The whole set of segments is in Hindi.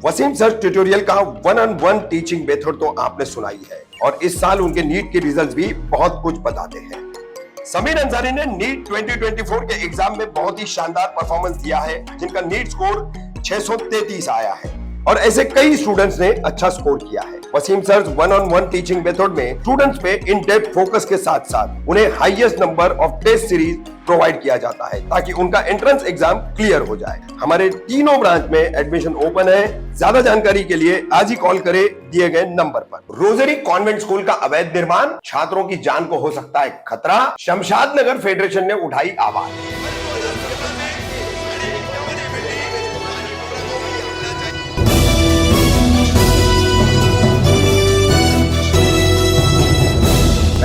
वसीम सर ट्यूटोरियल का one on one teaching method तो आपने सुना ही है और इस साल उनके नीट के रिजल्ट्स भी बहुत कुछ बताते हैं। समीर अंसारी ने नीट 2024 के एग्जाम में बहुत ही शानदार परफॉर्मेंस दिया है, जिनका नीट स्कोर 633 आया है और ऐसे कई स्टूडेंट्स ने अच्छा स्कोर किया है। Wasim sir one on one teaching method में स्टूडेंट्स पे इन डेप्थ फोकस के साथ साथ उन्हें highest number of test series provide किया जाता है ताकि उनका एंट्रेंस एग्जाम क्लियर हो जाए। हमारे तीनों ब्रांच में एडमिशन ओपन है। ज्यादा जानकारी के लिए आज ही कॉल करें दिए गए नंबर पर। रोजरी कॉन्वेंट स्कूल का अवैध निर्माण, छात्रों की जान को हो सकता है खतरा, शमशाद नगर फेडरेशन ने उठाई आवाज।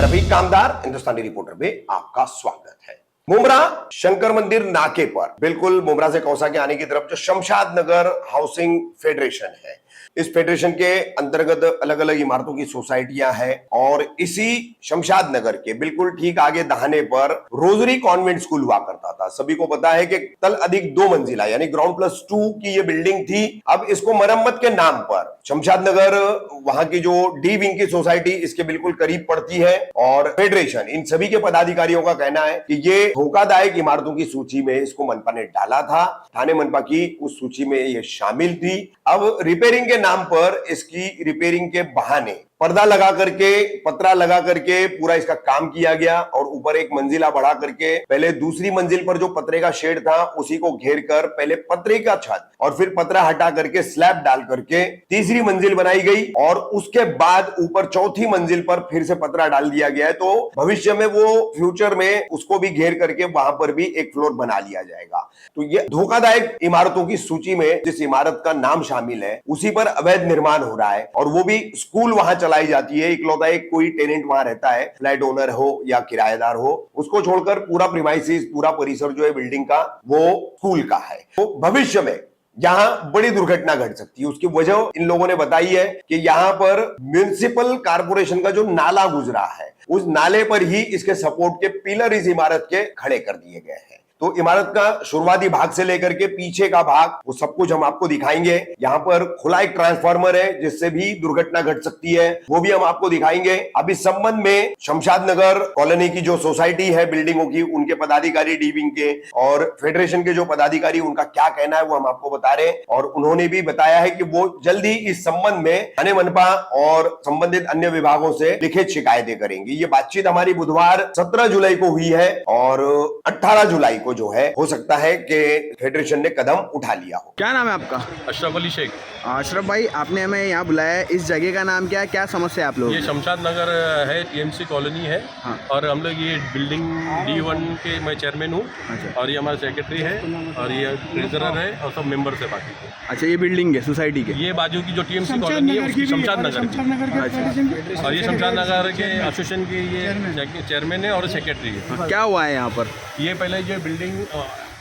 रफीक कामदार हिंदुस्तानी रिपोर्टर में आपका स्वागत है। मुमरा शंकर मंदिर नाके पर, बिल्कुल मुमरा से कौसा के आने की तरफ जो शमशाद नगर हाउसिंग फेडरेशन है, इस फेडरेशन के अंतर्गत अलग अलग इमारतों की सोसाइटियां हैं और इसी शमशाद नगर के बिल्कुल ठीक आगे दाहिने पर रोजरी कॉन्वेंट स्कूल हुआ करता था। सभी को पता है कि तल अधिक 2 मंजिला यानी ग्राउंड प्लस 2 की ये बिल्डिंग थी। अब इसको मरम्मत के नाम पर शमशाद नगर, वहां की जो डी विंग की सोसाइटी इसके बिल्कुल करीब पड़ती है और फेडरेशन, इन सभी के पदाधिकारियों का कहना है कि ये धोखादायक इमारतों की सूची में इसको मनपा ने डाला था। थाने मनपा की उस सूची में ये शामिल थी। अब रिपेयरिंग के नाम पर इसकी रिपेयरिंग के बहाने पर्दा लगा करके, पतरा लगा करके पूरा इसका काम किया गया और ऊपर एक मंजिला बढ़ा करके पहले दूसरी मंजिल पर जो पतरे का शेड था उसी को घेर कर पहले पतरे का छत और फिर पतरा हटा करके स्लैब डाल करके तीसरी मंजिल बनाई गई और उसके बाद ऊपर चौथी मंजिल पर फिर से पतरा डाल दिया गया है। तो भविष्य में वो फ्यूचर में उसको भी घेर करके वहां पर भी एक फ्लोर बना लिया जाएगा। तो ये धोखादायक इमारतों की सूची में जिस इमारत का नाम शामिल है उसी पर अवैध निर्माण हो रहा है और वो भी स्कूल वहां चलाई जाती है। इकलौता एक कोई टेनेंट वहां रहता है, फ्लैट ओनर हो या किराएदार हो, उसको छोड़कर पूरा प्रीमाइसिस, पूरा परिसर जो है बिल्डिंग का वो स्कूल का है। तो भविष्य में यहाँ बड़ी दुर्घटना घट सकती है। उसकी वजह इन लोगों ने बताई है कि यहाँ पर म्युनिसिपल कारपोरेशन का जो नाला गुजरा है उस नाले पर ही इसके सपोर्ट के पिलर इस इमारत के खड़े कर दिए गए हैं। तो इमारत का शुरुआती भाग से लेकर के पीछे का भाग वो सब कुछ हम आपको दिखाएंगे। यहाँ पर खुला एक ट्रांसफार्मर है जिससे भी दुर्घटना घट सकती है, वो भी हम आपको दिखाएंगे। अब इस संबंध में शमशाद नगर कॉलोनी की जो सोसाइटी है बिल्डिंगों की, उनके पदाधिकारी डी विंग के और फेडरेशन के जो पदाधिकारी, उनका क्या कहना है वो हम आपको बता रहे हैं। और उन्होंने भी बताया है कि वो जल्द ही इस संबंध में थाने मनपा और संबंधित अन्य विभागों से लिखित शिकायतें करेंगे। ये बातचीत हमारी बुधवार 17 जुलाई को हुई है और 18 जुलाई को जो है हो सकता है कि फेडरेशन ने कदम उठा लिया हो। क्या नाम है आपका? अशरफ अली शेख। अशरफ भाई, आपने हमें यहाँ बुलाया है, इस जगह का नाम क्या है, क्या समस्या है आप लोग? ये शमशाद नगर है, टीएमसी कॉलोनी है। हाँ। और हम लोग ये बिल्डिंग D1 के मैं चेयरमैन हूँ। अच्छा। और ये हमारा सेक्रेटरी है और ये ट्रेजरर है और सब मेंबर्स है बाकी के। अच्छा, ये बिल्डिंग है सोसाइटी के? ये बाजू की जो टीएमसी कॉलोनी है उसकी शमशाद नगर की। अच्छा। और ये शमशाद नगर के एसोसिएशन के ये चेयरमैन है और सेक्रेटरी है। क्या हुआ है यहाँ पर? ये पहले जो बिल्डिंग,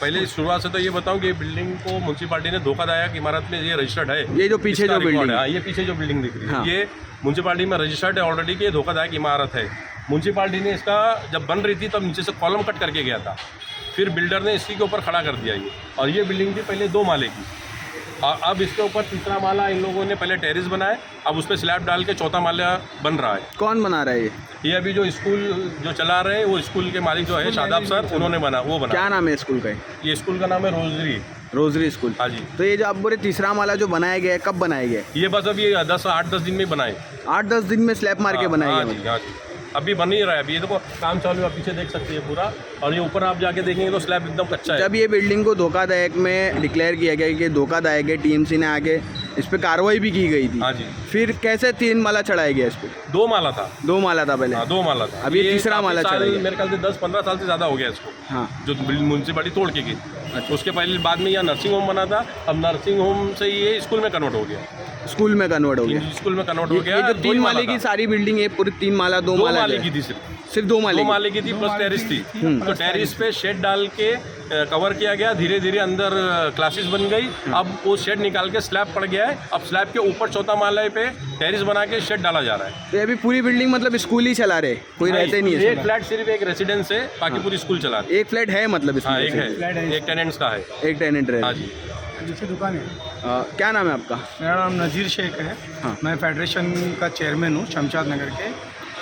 पहले शुरुआत से तो ये बताऊं कि ये बिल्डिंग को म्यूनसिपालिटी ने धोखादायक इमारत में ये रजिस्टर्ड है। ये जो पीछे जो बिल्डिंग है, ये पीछे जो बिल्डिंग दिख रही है, हाँ। ये म्यूनसिपालिटी में रजिस्टर्ड है ऑलरेडी कि ये धोखादायक इमारत है। म्यूनसिपालिटी ने इसका जब बन रही थी तब नीचे से कॉलम कट करके गया था, फिर बिल्डर ने इसके ऊपर खड़ा कर दिया ये। और ये बिल्डिंग थी पहले 2 माले की और अब इसके ऊपर तीसरा माला इन लोगों ने पहले टेरेस बनाया, अब उस पर स्लैब डाल के चौथा माला बन रहा है। कौन बना रहा है ये अभी जो स्कूल जो चला रहे हैं वो स्कूल के मालिक जो है शादाब सर, उन्होंने बना। क्या नाम है स्कूल का? ये स्कूल का नाम है रोजरी स्कूल। हाँ जी। तो ये जो आप बोले तीसरा माला जो बनाया गया है, कब बनाया गया है? ये बस अभी 8-10 दिन में बनाए। 8-10 दिन में स्लैब मार के बनाया हाँ गया? जी, हाँ जी। अभी बन ही रहा है। अभी ये देखो काम चालू है, आप पीछे देख सकते हैं पूरा। और ये ऊपर आप जाके देखेंगे तो स्लैब एकदम कच्चा है। जब ये बिल्डिंग को धोखादायक में डिक्लेयर किया गया कि धोखादायक है, टीएमसी ने आके इस पे कार्रवाई भी की गई थी। हाँ जी। फिर कैसे 3 माला चढ़ाया गया इस पे? 2 माला था। 2 माला था पहले? हाँ, 2 माला था। अभी ये तीसरा माला चढ़ा गया। मेरे ख्याल से 10-15 साल से ज़्यादा हो गया इसको। हाँ। जो म्यूनसिपालिटी तोड़ के गई। अच्छा। उसके पहले बाद में यहाँ नर्सिंग होम बना था, अब नर्सिंग होम से ये स्कूल में कन्वर्ट हो गया। स्कूल में कन्वर्ट हो गया? स्कूल में कन्वर्ट हो गया। ये जो 3 माले की सारी बिल्डिंग है पूरी 3 माला 2 माले की थी, सिर्फ 2 माले की थी प्लस टेरिस थी। तो टेरिस पे शेड डाल के कवर किया गया, धीरे धीरे अंदर क्लासेस बन गई। अब वो शेड निकाल के स्लैब पड़ गया है, अब स्लैब के ऊपर चौथा माले पे टेरिस बना के शेड डाला जा रहा है। तो अभी पूरी बिल्डिंग मतलब स्कूल ही चला रहे, कोई रहते नहीं है? एक फ्लैट सिर्फ एक रेसिडेंस है, बाकी पूरी स्कूल चला रहे। एक फ्लैट है मतलब? हाँ, एक है, एक टेनेंट्स का है, एक टेनेंट रहे। हाँ जी। जिसकी दुकान है। क्या नाम है आपका? मेरा नाम नज़ीर शेख है। हाँ। मैं फेडरेशन का चेयरमैन हूँ शमशाद नगर के।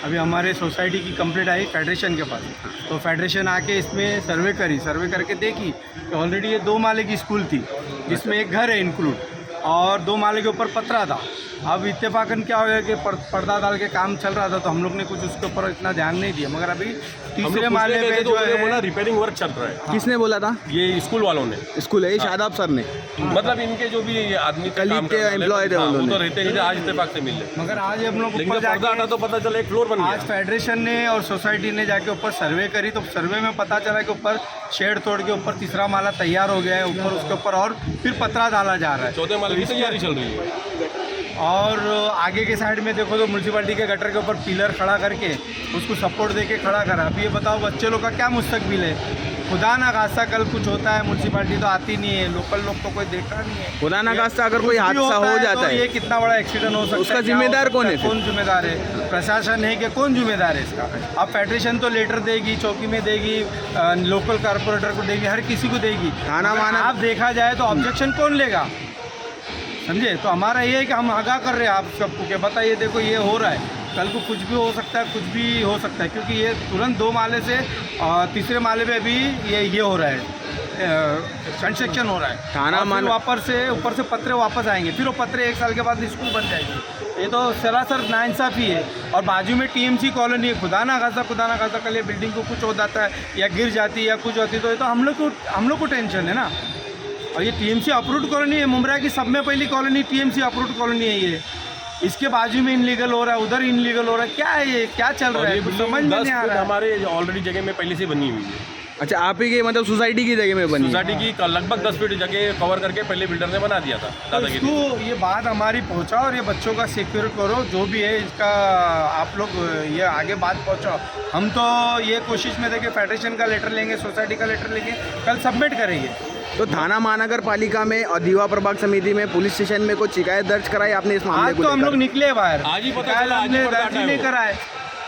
अभी हमारे सोसाइटी की कंप्लीट आई फेडरेशन के पास, तो फेडरेशन आके इसमें सर्वे करके देखी कि ऑलरेडी ये 2 माले की स्कूल थी जिसमें एक घर है इंक्लूड, और 2 माले के ऊपर पतरा था। अब इत्तेफाकन क्या हो गया कि पर्दा डाल के काम चल रहा था, तो हम लोग ने कुछ उसके ऊपर इतना ध्यान नहीं दिया। मगर अभी तीसरे माले पे जो है बोला रिपेयरिंग वर्क चल रहा है। किसने बोला था? ये स्कूल वालों ने। स्कूल है, शादाब सर ने। मतलब इनके जो भी आदमी थे, कलीग काम के करने वाले, एम्प्लॉय थे हाँ, उन्होंने। वो तो रहते नहीं, आज इत्तेफाक से मिल रहे। मगर आज हम लोग लेकिन ऊपर जब पर्दा हटा जाके तो पता चला एक फ्लोर बन आज गया। फेडरेशन ने और सोसाइटी ने जाके ऊपर सर्वे करी, तो सर्वे में पता चला कि ऊपर शेड तोड़ के ऊपर तीसरा माला तैयार हो गया है, ऊपर उसके ऊपर और फिर पतरा डाला जा रहा है। चौथे माले की तैयारी चल रही है। और आगे के साइड में देखो तो म्यूनसिपैलिटी के गटर के ऊपर पिलर खड़ा करके उसको सपोर्ट देके खड़ा करा। अब ये बताओ बच्चे लोग का क्या मुस्तकबिल है? खुदा ना खास्ता कल कुछ होता है, म्यूनसिपैलिटी तो आती नहीं है, लोकल लोग तो कोई देखता नहीं है। खुदा ना खास्ता अगर कोई कुछ भी हादसा होता हो है जाता तो है, ये कितना बड़ा एक्सीडेंट हो सकता है, उसका क्या हो जिम्मेदार सकता कौन है फिर? कौन जिम्मेदार है? प्रशासन है कि कौन जिम्मेदार है इसका? अब फेडरेशन तो लेटर देगी, चौकी में देगी, लोकल कारपोरेटर को देगी, हर किसी को देगी। थाना मगर माना- आप देखा जाए तो ऑब्जेक्शन कौन लेगा? समझे? तो हमारा ये है कि हम आगाह कर रहे हैं आप सबको कि बताइए देखो ये हो रहा है, कल को कुछ भी हो सकता है, कुछ भी हो सकता है, क्योंकि ये तुरंत 2 माले से तीसरे माले पे भी ये हो रहा है, कंस्ट्रक्शन हो रहा है। थाना और फिर माना- ऊपर से पत्रे वापस आएंगे, फिर वो पत्रे 1 साल के बाद स्कूल बन जाएगी। ये तो सरासर नाइंसाफ़ी है। और बाजू में टीएमसी कॉलोनी है, खुदा ना खासा कल ये बिल्डिंग को कुछ हो जाता है या गिर जाती है या कुछ होती है, तो ये तो हम लोग को टेंशन है ना। और ये टीएमसी अप्रूव्ड कॉलोनी है, मुंब्रा की सब में पहली कॉलोनी टीएमसी अप्रूव्ड कॉलोनी है ये। इसके बाजू में इनलीगल हो रहा है, उधर इनलीगल हो रहा है, क्या है ये? क्या चल रहा है? कुछ समझ में नहीं आ रहा है। हमारे ऑलरेडी जगह में पहले से बनी हुई है। अच्छा, आप ही के मतलब सोसाइटी की जगह में बनी है? सोसाइटी की लगभग 10 फीट जगह कवर करके पहले बिल्डर ने बना दिया था तो दादागिरी। इसको ये बात हमारी पहुंचाओ और ये बच्चों का सिक्योर करो, जो भी है इसका आप लोग ये आगे बात पहुंचाओ। हम तो ये कोशिश में थे कि फेडरेशन का लेटर लेंगे, सोसाइटी का लेटर लेंगे, कल सबमिट करेंगे। तो थाना महानगर पालिका में और दीवा प्रभाग समिति में पुलिस स्टेशन में कोई शिकायत दर्ज कराई आपने इस मामले आज को तो हम लेकर? लोग निकले बाहर, आज ही पता शिकायत चला, आज ही हमने पता दर्ज ही है नहीं वो। करा है।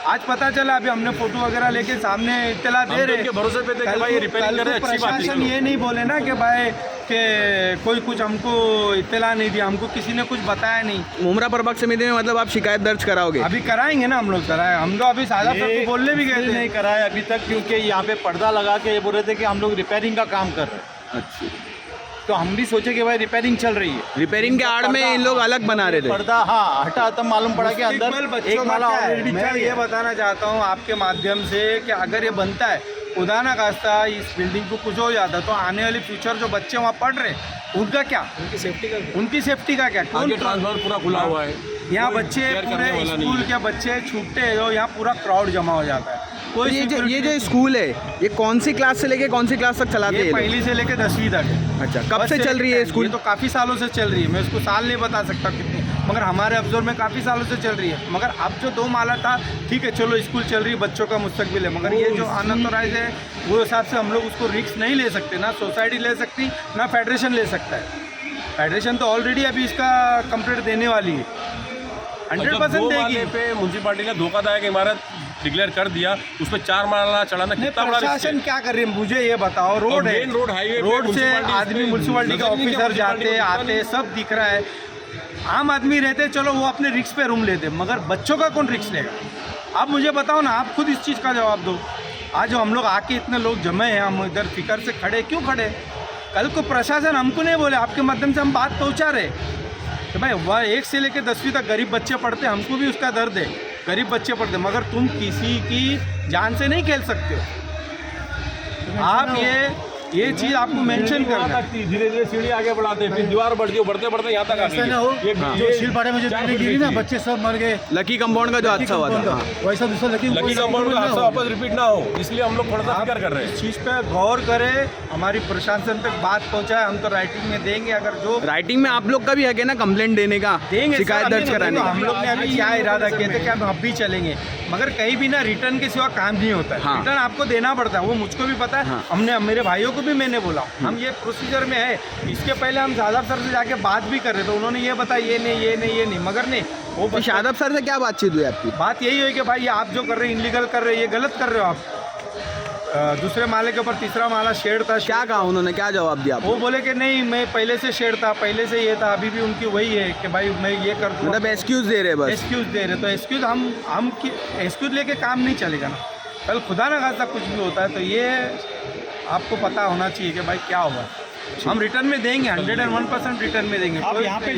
आज पता चला, अभी हमने फोटो वगैरह लेके सामने इत्तला दे हम तो रहे। इनके भरोसे पे थे कि भाई ये रिपेयरिंग कर रहे हैं, अच्छी बात है। प्रशासन ये नहीं बोले ना कि भाई कि कोई कुछ हमको इत्तला नहीं दिया, हमको किसी ने कुछ बताया नहीं। मुमरा प्रभाग समिति में मतलब आप शिकायत दर्ज कराओगे? अभी कराएंगे ना, हम लोग कराए। हम तो अभी सादा सर को बोलने भी गए थे। नहीं कराया अभी तक, क्योंकि यहाँ पे पर्दा लगा के ये बोल रहे थे कि हम लोग रिपेयरिंग का काम कर रहे हैं। अच्छा, तो हम भी सोचे कि भाई रिपेयरिंग चल रही है। रिपेयरिंग के आड़ में इन लोग अलग बना रहे थे। पर्दा हाँ हटा, तब मालूम पड़ा कि मुस्तकबिल अंदर बच्चों एक का माला क्या है? ऑलरेडी मैं चल ये गया। बताना चाहता हूँ आपके माध्यम से कि अगर ये बनता है, खुदा ना खास्ता इस बिल्डिंग को कुछ हो जाता, तो आने वाली फ्यूचर जो बच्चे वहाँ पढ़ रहे उनका क्या? उनकी सेफ्टी का क्या? आगे ट्रांसफर पूरा खुला हुआ है। यहाँ बच्चे केयर करने पूरे वाला नहीं स्कूल है। के बच्चे छूटते हैं, और यहाँ पूरा क्राउड जमा हो जाता है। तो कोई ये जो security- स्कूल है, ये कौन सी क्लास से लेके कौन सी क्लास तक चलाते हैं ये ये लोग? पहली से लेके 10वीं तक है। अच्छा, कब बस से चल रही है स्कूल? ये तो काफ़ी सालों से चल रही है, मैं इसको साल नहीं बता सकता कितनी, मगर हमारे ऑब्जर्व में काफ़ी सालों से चल रही है। मगर अब जो 2 माला था, ठीक है चलो स्कूल चल रही है, बच्चों का मुस्तकबिल है, मगर ये जो अनऑथराइज है वो हिसाब से हम लोग उसको रिस्क नहीं ले सकते। ना सोसाइटी ले सकती, ना फेडरेशन ले सकता है। फेडरेशन तो ऑलरेडी अभी इसका कंप्लीट देने वाली है, 100% देगी। पे म्यूनसिपालिटी ने धोखादायक इमारत डिक्लेयर कर दिया, उसमें 4 माला चढ़ाना नहीं, कितना बड़ा रिस्क प्रशासन है? क्या कर रही है मुझे ये बताओ। रोड है, मेन रोड हाईवे पे रोड से म्युनिसिपैलिटी आदमी इसमें म्यूनसिपालिटी के नजर नहीं ऑफिसर दिया, जाते म्युनिसिपैलिटी आते सब दिख रहा है। आम आदमी रहते चलो वो अपने रिक्स पे रूम लेते, मगर बच्चों का कौन रिक्स लेगा? आप मुझे बताओ ना, आप खुद इस चीज़ का जवाब दो। आज हम लोग आके इतने लोग जमे हैं, हम इधर फिकर से खड़े क्यों खड़े? कल को प्रशासन हमको नहीं बोले, आपके माध्यम से हम बात पहुंचा रहे कि भाई वह 1 से लेकर 10वीं तक गरीब बच्चे पढ़ते, हमको भी उसका दर्द है, गरीब बच्चे पढ़ते, मगर तुम किसी की जान से नहीं खेल सकते हो। आप ये चीज़ आपको मेंशन करना है। धीरे धीरे सीढ़ी आगे बढ़ाते हैं, फिर दीवार बढ़ती है, बढ़ते बढ़ते यहाँ तक आ ऐसा ना हो, गई। जो शीलपाटे में जो बिल्डिंग गिरी ना, बच्चे सब मर गए। लकी कंपाउंड का जो हादसा हुआ था, हाँ। वैसा दूसरा लकी कंपाउंड का हादसा वापस रिपीट ना हो, इसलिए हम लोग थोड़ा सा फिक्र कर रहे हैं। इस चीज़ पे गौर करें, हमारी प्रशासन तक बात पहुंचाए, हम तो राइटिंग में देंगे। अगर जो राइटिंग में आप लोग का भी है ना कंप्लेंट देने का, देंगे शिकायत सर, दर्ज अभी कराने देखो, का? हम लोग ने अभी क्या इरादा किया था कि हम अब भी चलेंगे, मगर कहीं भी ना रिटर्न के सिवा काम नहीं होता है। हाँ। रिटर्न आपको देना पड़ता है, वो मुझको भी पता है। हाँ। हमने मेरे भाइयों को भी मैंने बोला, हम ये प्रोसीजर में है। इसके पहले हम शादाब सर से जाके बात भी कर रहे थे, उन्होंने ये बताया ये नहीं, मगर नहीं वो तो शादाब सर से क्या बातचीत हुई आपकी? बात यही हुई कि भाई ये आप जो कर रहे हैं इनलीगल कर रहे हैं, ये गलत कर रहे हो आप। दूसरे माले के ऊपर तीसरा माला शेड था। क्या कहा उन्होंने, क्या जवाब दिया आपको? वो बोले कि नहीं, मैं पहले से शेड था, पहले से ये था, अभी भी उनकी वही है कि भाई मैं ये कर दूँ। मतलब एक्सक्यूज दे रहे बस। एक्सक्यूज़ दे रहे, तो एक्सक्यूज़ हम एक्सक्यूज़ लेके काम नहीं चलेगा ना। कल खुदा ना खास्ता कुछ भी होता है तो ये आपको पता होना चाहिए कि भाई क्या होगा। हम रिटर्न में देंगे, 101% रिटर्न में देंगे। आप यहाँ पे